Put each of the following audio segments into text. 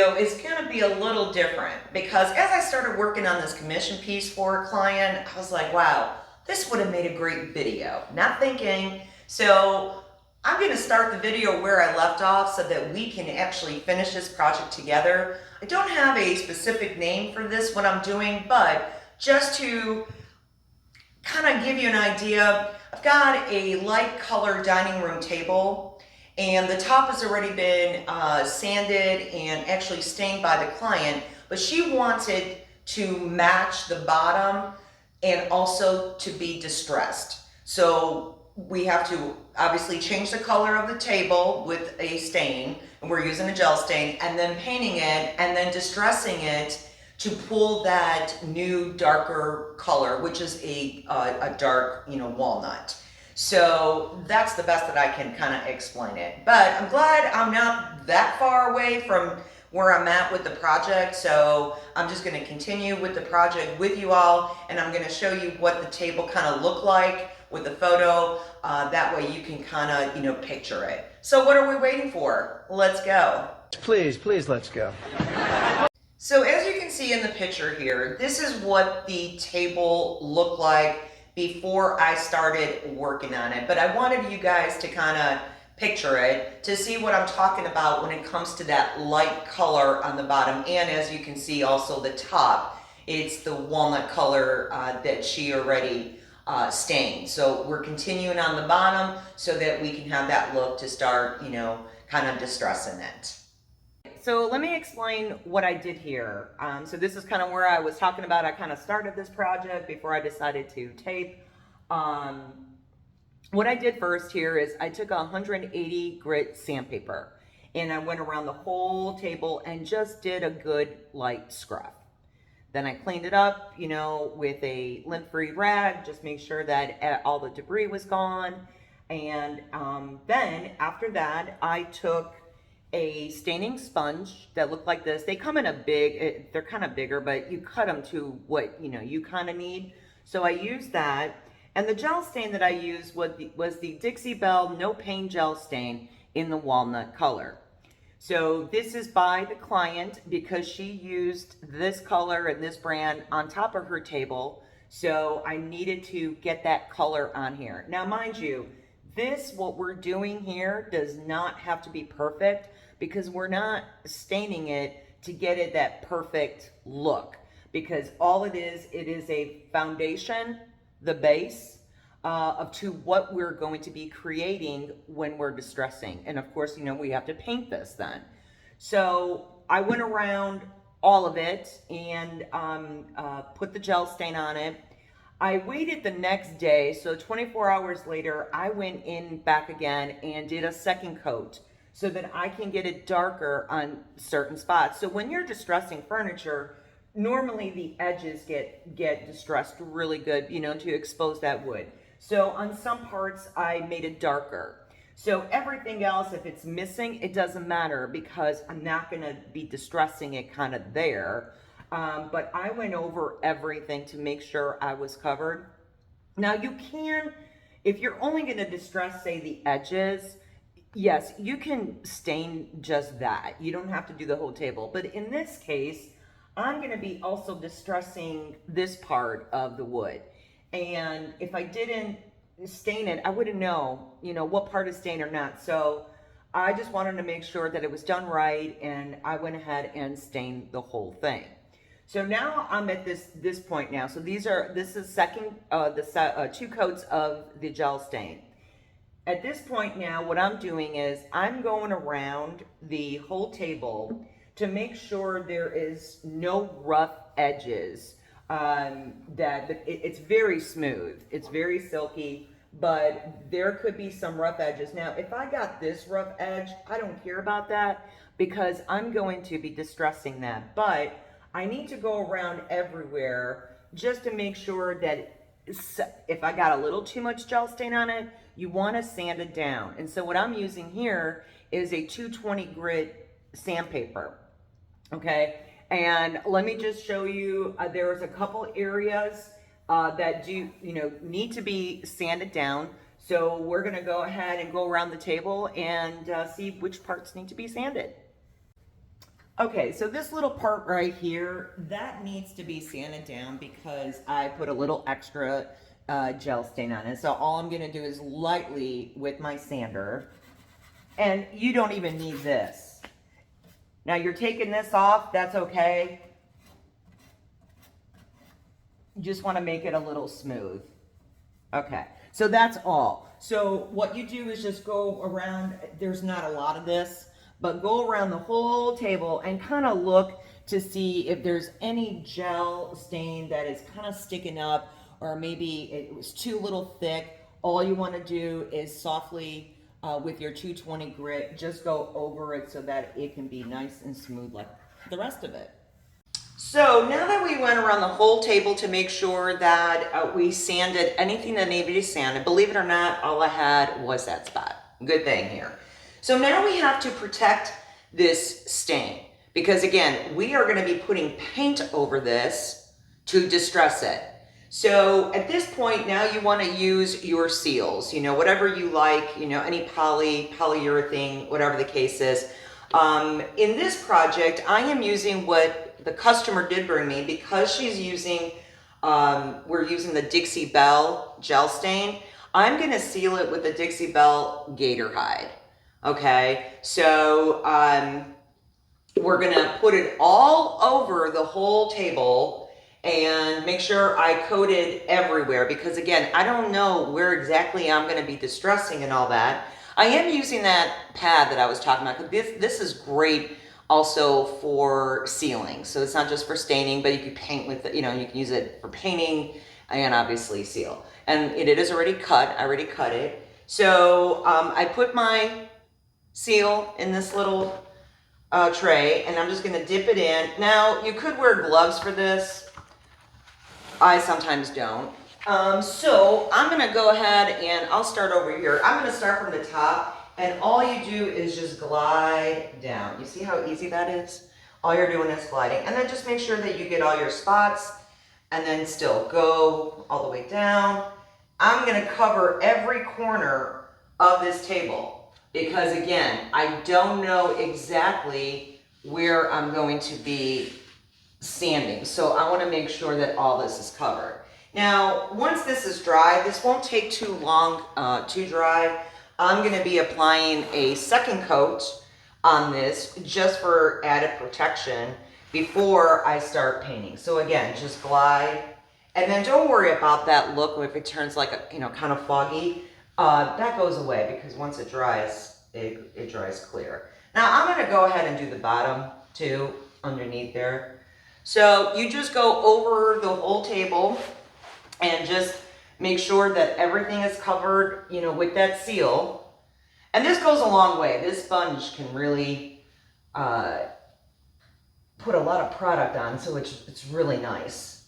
video is going to be a little different because as I started working on this commission piece for a client, I was like, wow, this would have made a great video. Not thinking. So I'm going to start the video where I left off so that we can actually finish this project together. I don't have a specific name for this, what I'm doing, but just to kind of give you an idea, I've got a light colored dining room table, and the top has already been sanded and actually stained by the client, but she wanted to match the bottom and also to be distressed. So we have to obviously change the color of the table with a stain, and we're using a gel stain, and then painting it and then distressing it to pull that new darker color, which is a dark, walnut. So that's the best that I can kind of explain it. But I'm glad I'm not that far away from where I'm at with the project. So I'm just going to continue with the project with you all, and I'm going to show you what the table kind of looked like with the photo. That way you can kind of, picture it. So what are we waiting for? Let's go. Please, let's go. So as you can see in the picture here, this is what the table looked like before I started working on it. But I wanted you guys to kind of picture it to see what I'm talking about when it comes to that light color on the bottom. And as you can see also the top, it's the walnut color that she already stained. So we're continuing on the bottom so that we can have that look to start, kind of distressing it. So let me explain what I did here. So this is kind of where I was talking about. I kind of started this project before I decided to tape. What I did first here is I took 180 grit sandpaper and I went around the whole table and just did a good light scrub. Then I cleaned it up, with a lint-free rag, just make sure that all the debris was gone. And then after that, I took a staining sponge that looked like this. They come in a big, they're kind of bigger, but you cut them to what, you kind of need. So I used that. And the gel stain that I used was the Dixie Belle No Pain Gel Stain in the walnut color. So this is by the client because she used this color and this brand on top of her table. So I needed to get that color on here. Now, mind you, what we're doing here does not have to be perfect because we're not staining it to get it that perfect look. Because all it is a foundation, the base, to what we're going to be creating when we're distressing. And of course, we have to paint this then. So I went around all of it and put the gel stain on it. I waited the next day, so 24 hours later, I went in back again and did a second coat so that I can get it darker on certain spots. So when you're distressing furniture, normally the edges get distressed really good, to expose that wood. So on some parts, I made it darker. So everything else, if it's missing, it doesn't matter because I'm not gonna be distressing it kind of there. But I went over everything to make sure I was covered. Now you can, if you're only gonna distress, say, the edges, yes, you can stain just that. You don't have to do the whole table. But in this case, I'm gonna be also distressing this part of the wood. And if I didn't stain it, I wouldn't know, what part is stained or not. So I just wanted to make sure that it was done right, and I went ahead and stained the whole thing. So now I'm at this point now. So this is two coats of the gel stain. At this point now, what I'm doing is I'm going around the whole table to make sure there is no rough edges. It's very smooth, it's very silky, but there could be some rough edges. Now, if I got this rough edge, I don't care about that because I'm going to be distressing that. But I need to go around everywhere just to make sure that if I got a little too much gel stain on it, you want to sand it down. And so what I'm using here is a 220 grit sandpaper, okay? And let me just show you, there's a couple areas that need to be sanded down. So we're gonna go ahead and go around the table and see which parts need to be sanded. Okay, so this little part right here, that needs to be sanded down because I put a little extra gel stain on it. So all I'm gonna do is lightly with my sander, and you don't even need this. Now you're taking this off, that's okay. You just wanna make it a little smooth. Okay, so that's all. So what you do is just go around, there's not a lot of this, but go around the whole table and kind of look to see if there's any gel stain that is kind of sticking up, or maybe it was too little thick. All you want to do is softly, with your 220 grit, just go over it so that it can be nice and smooth like the rest of it. So now that we went around the whole table to make sure that we sanded anything that needed to be sanded, believe it or not, all I had was that spot. Good thing here. So now we have to protect this stain because again, we are going to be putting paint over this to distress it. So at this point now you want to use your seals, whatever you like, any polyurethane, whatever the case is. In this project, I am using what the customer did bring me because she's using, we're using the Dixie Belle gel stain. I'm going to seal it with the Dixie Belle gator hide. Okay, so we're going to put it all over the whole table and make sure I coated everywhere because again, I don't know where exactly I'm going to be distressing and all that. I am using that pad that I was talking about. This is great also for sealing. So it's not just for staining, but you can paint with it, you can use it for painting and obviously seal. And it is already cut. I already cut it. So I put my seal in this little tray and I'm just going to dip it in. Now you could wear gloves for this. I sometimes don't. So I'm going to go ahead and I'll start over here. I'm going to start from the top. And all you do is just glide down. You see how easy that is? All you're doing is gliding. And then just make sure that you get all your spots and then still go all the way down. I'm going to cover every corner of this table because again, I don't know exactly where I'm going to be sanding. So I want to make sure that all this is covered. Now, once this is dry, this won't take too long to dry. I'm going to be applying a second coat on this just for added protection before I start painting. So again, just glide. And then don't worry about that look if it turns like a, kind of foggy. That goes away because once it dries, it dries clear. Now I'm going to go ahead and do the bottom too underneath there. So you just go over the whole table and just make sure that everything is covered, with that seal. And this goes a long way. This sponge can really put a lot of product on, so it's really nice.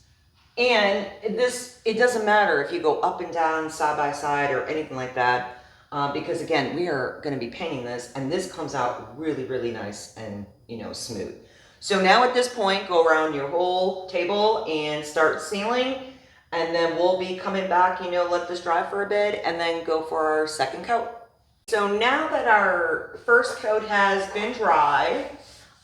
And it doesn't matter if you go up and down, side by side, or anything like that, because again, we are going to be painting this, and this comes out really, really nice and smooth. So now at this point, go around your whole table and start sealing. And then we'll be coming back, let this dry for a bit and then go for our second coat. So now that our first coat has been dry,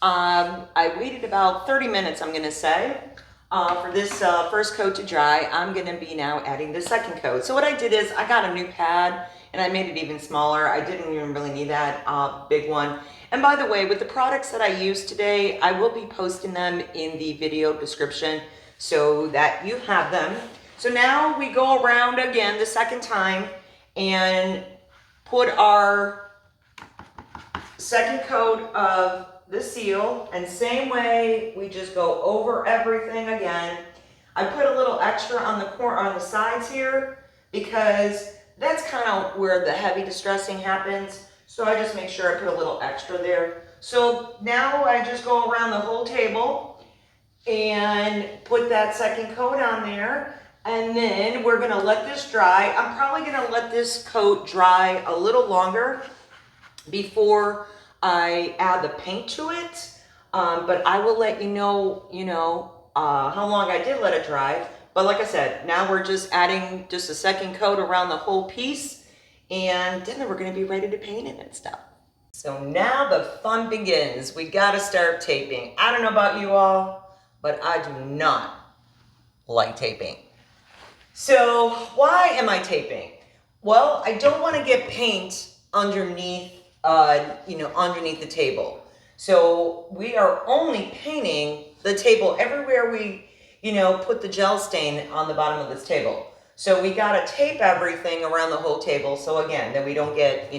I waited about 30 minutes, I'm gonna say, for this first coat to dry. I'm gonna be now adding the second coat. So what I did is I got a new pad and I made it even smaller. I didn't even really need that big one. And by the way, with the products that I use today, I will be posting them in the video description so that you have them. So now we go around again the second time and put our second coat of the seal, and same way we just go over everything again. I put a little extra on the sides here because that's kind of where the heavy distressing happens. So I just make sure I put a little extra there. So now I just go around the whole table and put that second coat on there. And then we're going to let this dry. I'm probably going to let this coat dry a little longer before I add the paint to it. But I will let you know, how long I did let it dry. But like I said, now we're just adding just a second coat around the whole piece. And then we're going to be ready to paint it and stuff. So now the fun begins. We gotta start taping. I don't know about you all, but I do not like taping. So why am I taping? Well, I don't want to get paint underneath, underneath the table. So we are only painting the table everywhere we, put the gel stain on the bottom of this table. So we gotta tape everything around the whole table. So again, that we don't get,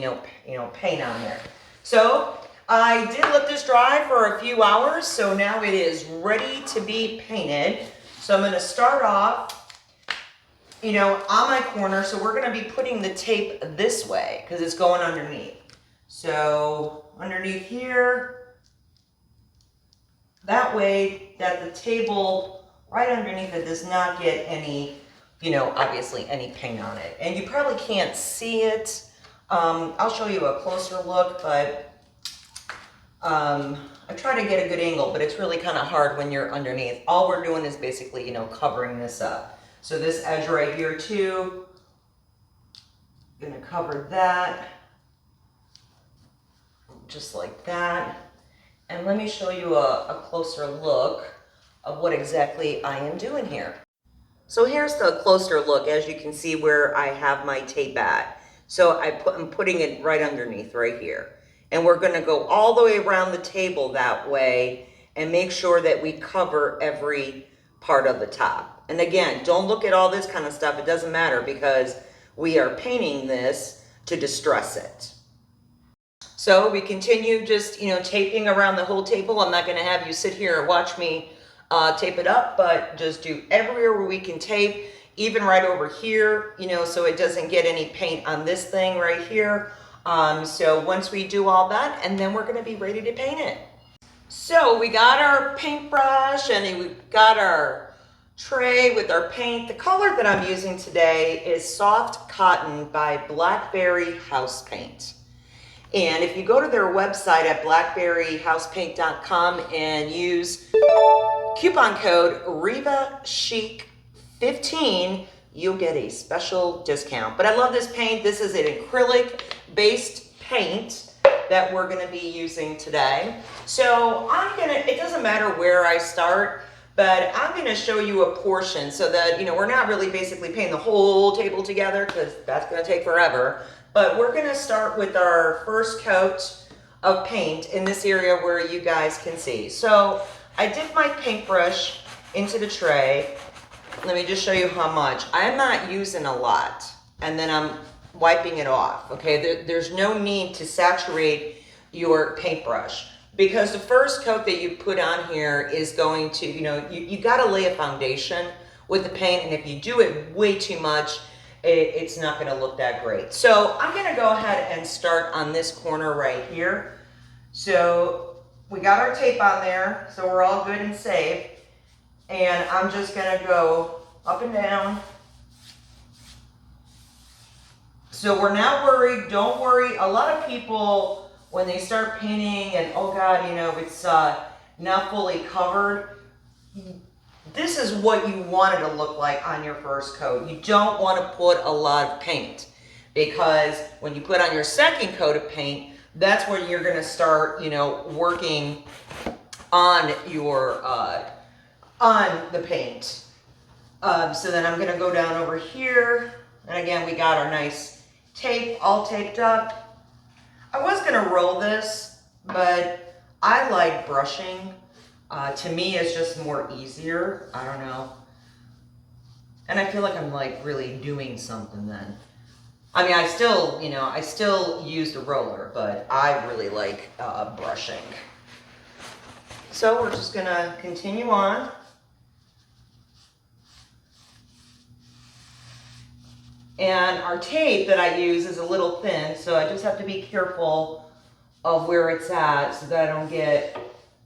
paint on there. So I did let this dry for a few hours. So now it is ready to be painted. So I'm gonna start off, on my corner. So we're gonna be putting the tape this way because it's going underneath. So underneath here, that way that the table right underneath it does not get any, obviously any paint on it. And you probably can't see it. I'll show you a closer look, but I try to get a good angle, but it's really kind of hard when you're underneath. All we're doing is basically, covering this up. So this edge right here too, I'm gonna cover that, just like that. And let me show you a closer look of what exactly I am doing here. So here's the closer look, as you can see where I have my tape at. So I'm putting it right underneath right here. And we're gonna go all the way around the table that way and make sure that we cover every part of the top. And again, don't look at all this kind of stuff. It doesn't matter because we are painting this to distress it. So we continue just, taping around the whole table. I'm not gonna have you sit here and watch me tape it up, but just do everywhere where we can tape, even right over here, so it doesn't get any paint on this thing right here. So once we do all that, and then we're gonna be ready to paint it. So we got our paintbrush and we've got our tray with our paint. The color that I'm using today is Soft Cotton by Blackberry House Paint. And if you go to their website at blackberryhousepaint.com and use coupon code REVACHIC15, you'll get a special discount. But I love this paint. This is an acrylic-based paint that we're gonna be using today. So it doesn't matter where I start, but I'm gonna show you a portion so that, we're not really basically painting the whole table together because that's gonna take forever. But we're gonna start with our first coat of paint in this area where you guys can see. So I dip my paintbrush into the tray. Let me just show you how much. I'm not using a lot, and then I'm wiping it off, okay? There's no need to saturate your paintbrush because the first coat that you put on here is going to, you gotta lay a foundation with the paint, and if you do it way too much, it's not gonna look that great. So I'm gonna go ahead and start on this corner right here. So we got our tape on there, so we're all good and safe. And I'm just gonna go up and down. So we're not worried, don't worry. A lot of people, when they start painting and, oh God, it's not fully covered, this is what you want it to look like on your first coat. You don't want to put a lot of paint because when you put on your second coat of paint, that's where you're going to start, working on your, on the paint. So then I'm going to go down over here. And again, we got our nice tape all taped up. I was going to roll this, but I like brushing. To me, it's just more easier. I don't know. And I feel like I'm like really doing something then. I mean, I still used a roller, but I really like brushing. So we're just gonna continue on. And our tape that I use is a little thin, so I just have to be careful of where it's at so that I don't get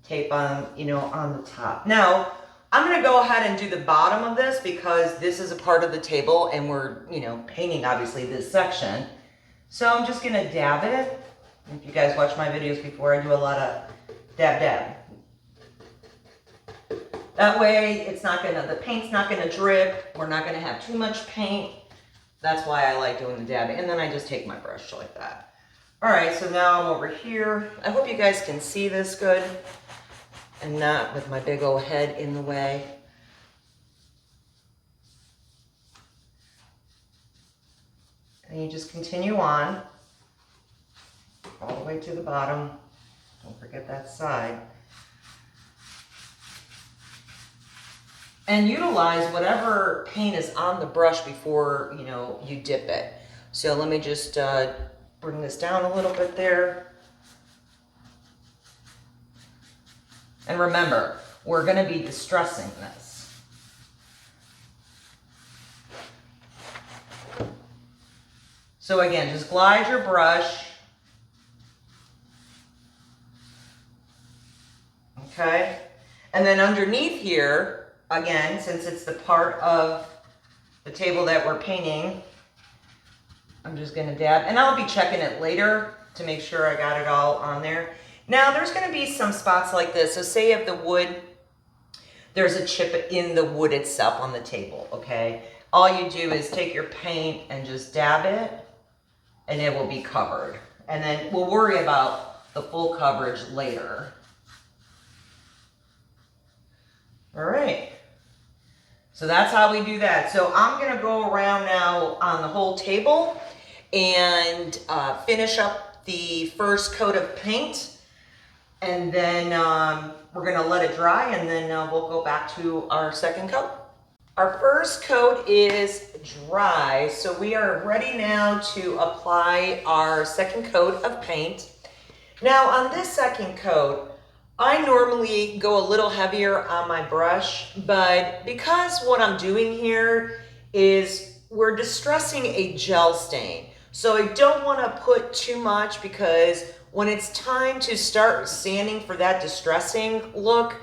tape on, on the top. Now, I'm gonna go ahead and do the bottom of this because this is a part of the table and we're, painting obviously this section. So I'm just gonna dab it. If you guys watch my videos before, I do a lot of dab. That way the paint's not gonna drip. We're not gonna have too much paint. That's why I like doing the dabbing. And then I just take my brush like that. All right, so now I'm over here. I hope you guys can see this good and not with my big old head in the way. And you just continue on all the way to the bottom. Don't forget that side. And utilize whatever paint is on the brush before, you dip it. So let me just bring this down a little bit there. And remember, we're going to be distressing this. So again, just glide your brush. Okay? And then underneath here, again, since it's the part of the table that we're painting, I'm just going to dab. And I'll be checking it later to make sure I got it all on there. Now, there's going to be some spots like this. So say if the wood, there's a chip in the wood itself on the table, okay? All you do is take your paint and just dab it, and it will be covered. And then we'll worry about the full coverage later. All right. So that's how we do that. So I'm going to go around now on the whole table and finish up the first coat of paint. And then we're going to let it dry, and then we'll go back to our second coat. Our first coat is dry, so we are ready now to apply our second coat of paint. Now on this second coat, I normally go a little heavier on my brush, but because what I'm doing here is we're distressing a gel stain. So I don't want to put too much, because when it's time to start sanding for that distressing look,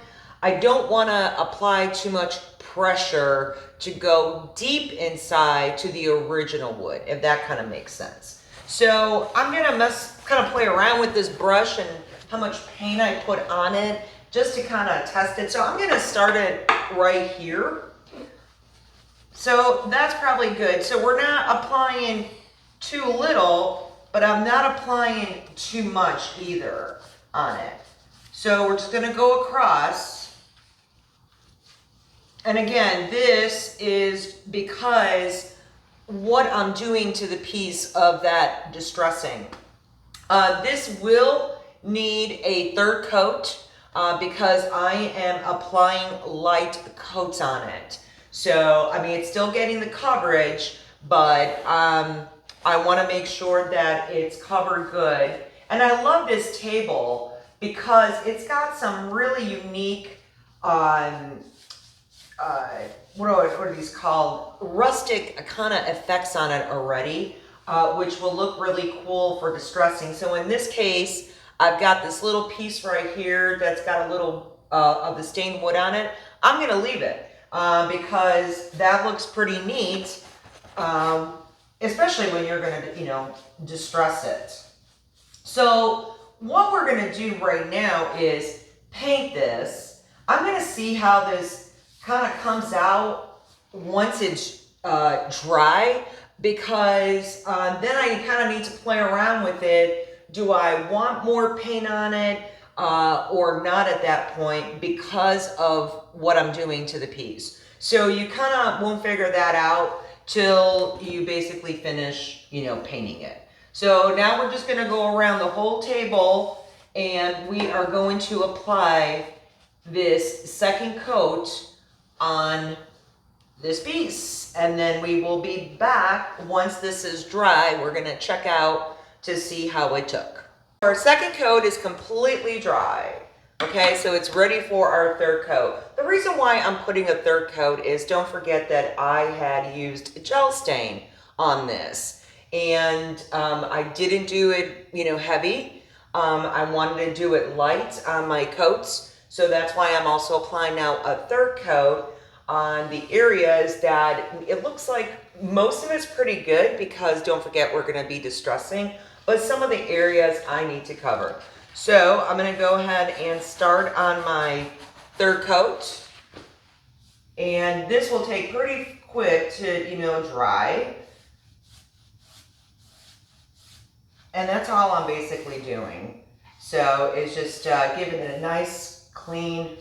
I don't want to apply too much pressure to go deep inside to the original wood, if that kind of makes sense. So I'm going to kind of play around with this brush and how much paint I put on it just to kind of test it. So I'm going to start it right here. So that's probably good. So we're not applying too little, but I'm not applying too much either on it. So we're just going to go across. And again, this is because what I'm doing to the piece of that distressing. This will need a third coat because I am applying light coats on it. So, I mean, it's still getting the coverage, but I want to make sure that it's covered good. And I love this table because it's got some really unique, what are these called? Rustic kind of effects on it already, which will look really cool for distressing. So in this case, I've got this little piece right here that's got a little of the stained wood on it. I'm going to leave it because that looks pretty neat. Especially when you're going to, distress it. So what we're going to do right now is paint this. I'm going to see how this kind of comes out once it's dry, because then I kind of need to play around with it. Do I want more paint on it or not at that point because of what I'm doing to the piece? So you kind of won't figure that out till you basically finish, painting it. So now we're just going to go around the whole table, and we are going to apply this second coat on this piece. And then we will be back once this is dry. We're going to check out to see how it took. Our second coat is completely dry. Okay, so it's ready for our third coat. The reason why I'm putting a third coat is, don't forget that I had used a gel stain on this. And I didn't do it, heavy. I wanted to do it light on my coats. So that's why I'm also applying now a third coat on the areas that it looks like most of it's pretty good, because don't forget we're going to be distressing. But some of the areas I need to cover. So I'm going to go ahead and start on my third coat. And this will take pretty quick to, dry. And that's all I'm basically doing. So it's just giving it a nice, clean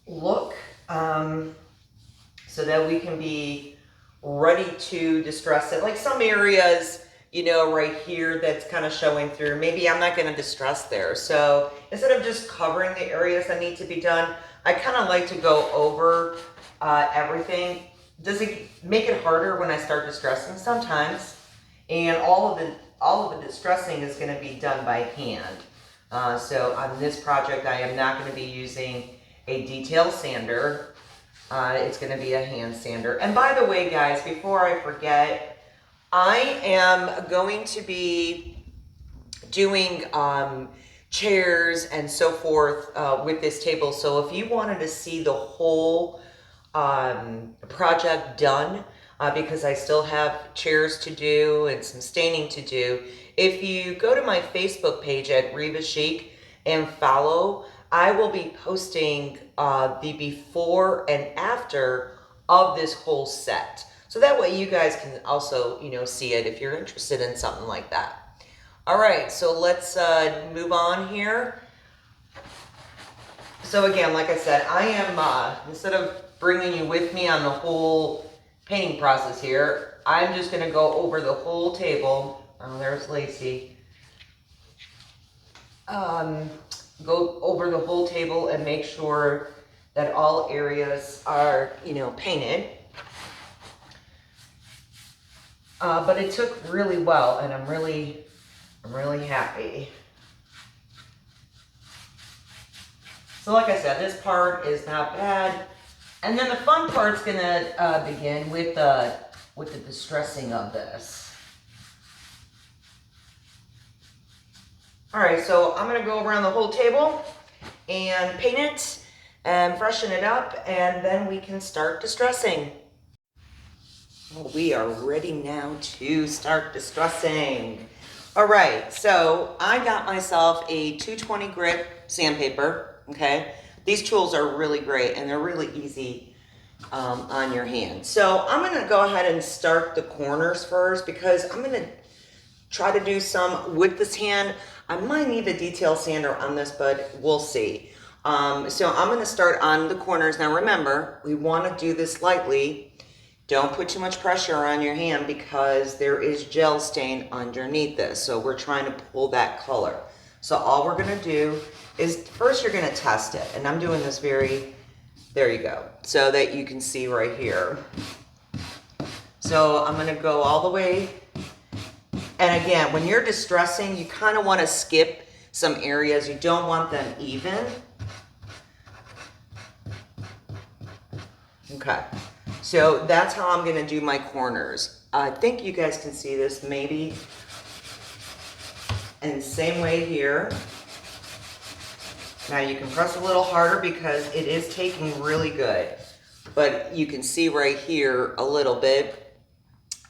look so that we can be ready to distress it. Like some areas, you know, right here that's kind of showing through, maybe I'm not going to distress there. So instead of just covering the areas that need to be done, I kind of like to go over everything. Does it make it harder when I start distressing? Sometimes. And all of the distressing is going to be done by hand. So on this project, I am not going to be using a detail sander. It's going to be a hand sander. And by the way, guys, before I forget, I am going to be doing chairs and so forth with this table. So if you wanted to see the whole project done, because I still have chairs to do and some staining to do, if you go to my Facebook page at Riva Chic and follow, I will be posting the before and after of this whole set. So that way you guys can also, you know, see it if you're interested in something like that. All right, so let's move on here. So again, like I said, I am, instead of bringing you with me on the whole painting process here, I'm just going to go over the whole table. Oh, there's Lacey. Go over the whole table and make sure that all areas are, you know, painted. But it took really well, and I'm really happy. So like I said, this part is not bad. And then the fun part's gonna begin with the distressing of this. All right, so I'm gonna go around the whole table and paint it and freshen it up, and then we can start distressing. Well, we are ready now to start distressing. All right, so I got myself a 220 grit sandpaper, okay? These tools are really great and they're really easy on your hand. So I'm gonna go ahead and start the corners first because I'm gonna try to do some with this hand. I might need a detail sander on this, but we'll see. So I'm gonna start on the corners. Now remember, we wanna do this lightly. Don't put too much pressure on your hand because there is gel stain underneath this. So we're trying to pull that color. So all we're gonna do is first you're gonna test it. And I'm doing this there you go. So that you can see right here. So I'm gonna go all the way. And again, when you're distressing, you kind of wanna skip some areas. You don't want them even. Okay. So that's how I'm gonna do my corners. I think you guys can see this maybe. And same way here. Now you can press a little harder because it is taking really good. But you can see right here a little bit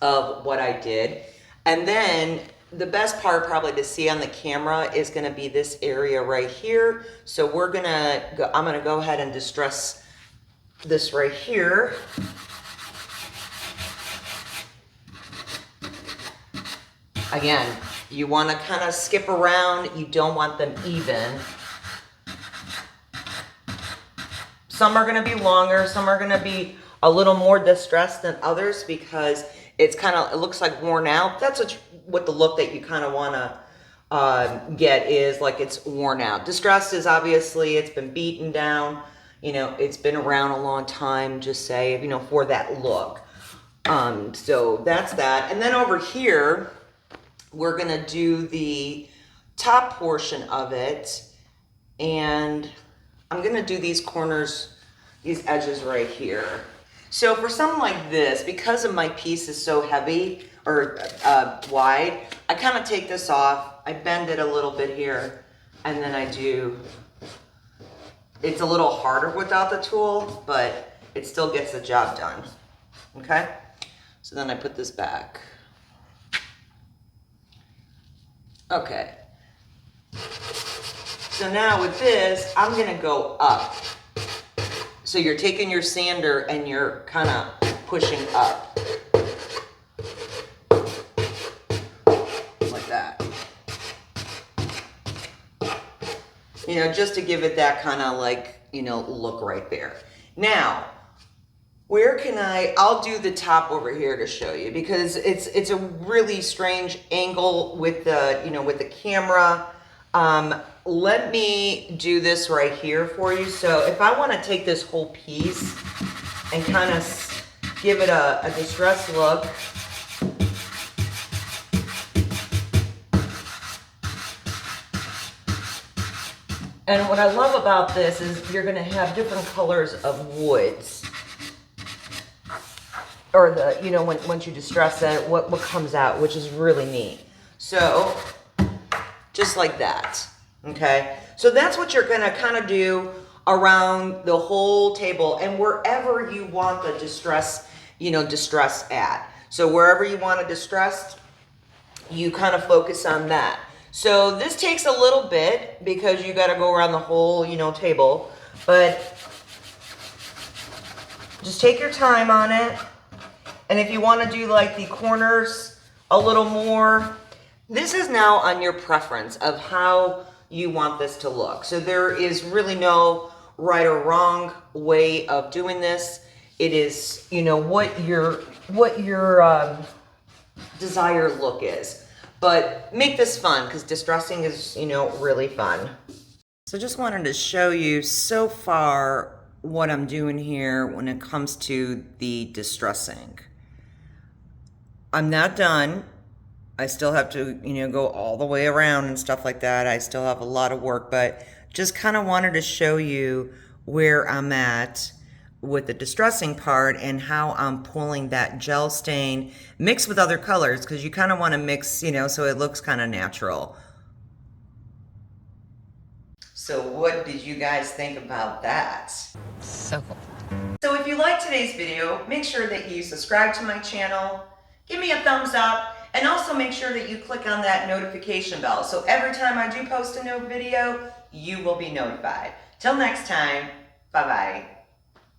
of what I did. And then the best part probably to see on the camera is gonna be this area right here. So I'm gonna go ahead and distress this right here. Again, you want to kind of skip around. You don't want them even. Some are going to be longer. Some are going to be a little more distressed than others because it looks like worn out. That's what the look that you kind of want to get is like it's worn out. Distressed is obviously it's been beaten down. You know, it's been around a long time, just say, you know, for that look. So that's that. And then over here, we're gonna do the top portion of it. And I'm gonna do these corners, these edges right here. So for something like this, because of my piece is so heavy or wide, I kind of take this off. I bend it a little bit here, and then I do. It's a little harder without the tool, but it still gets the job done, okay? So then I put this back. Okay. So now with this, I'm gonna go up. So you're taking your sander and you're kind of pushing up. you know, just to give it that kind of like, you know, look right there. Now, where can I'll do the top over here to show you because it's a really strange angle with the, you know, with the camera. Let me do this right here for you. So if I want to take this whole piece and kind of give it a distressed look. And what I love about this is you're going to have different colors of woods. Or the, you know, once you distress it, what comes out, which is really neat. So, just like that, okay? So that's what you're gonna kind of do around the whole table and wherever you want the distress, you know, distress at. So wherever you want to distress, you kind of focus on that. So this takes a little bit because you got to go around the whole, you know, table, but just take your time on it. And if you want to do like the corners a little more, this is now on your preference of how you want this to look. So there is really no right or wrong way of doing this. It is, you know, what your desired look is. But make this fun because distressing is, you know, really fun. So just wanted to show you so far what I'm doing here when it comes to the distressing. I'm not done. I still have to, you know, go all the way around and stuff like that. I still have a lot of work, but just kind of wanted to show you where I'm at with the distressing part and how I'm pulling that gel stain mixed with other colors because you kind of want to mix, you know, so it looks kind of natural. So what did you guys think about that? So cool. So if you liked today's video, make sure that you subscribe to my channel, give me a thumbs up, and also make sure that you click on that notification bell. So every time I do post a new video, you will be notified. Till next time, bye-bye.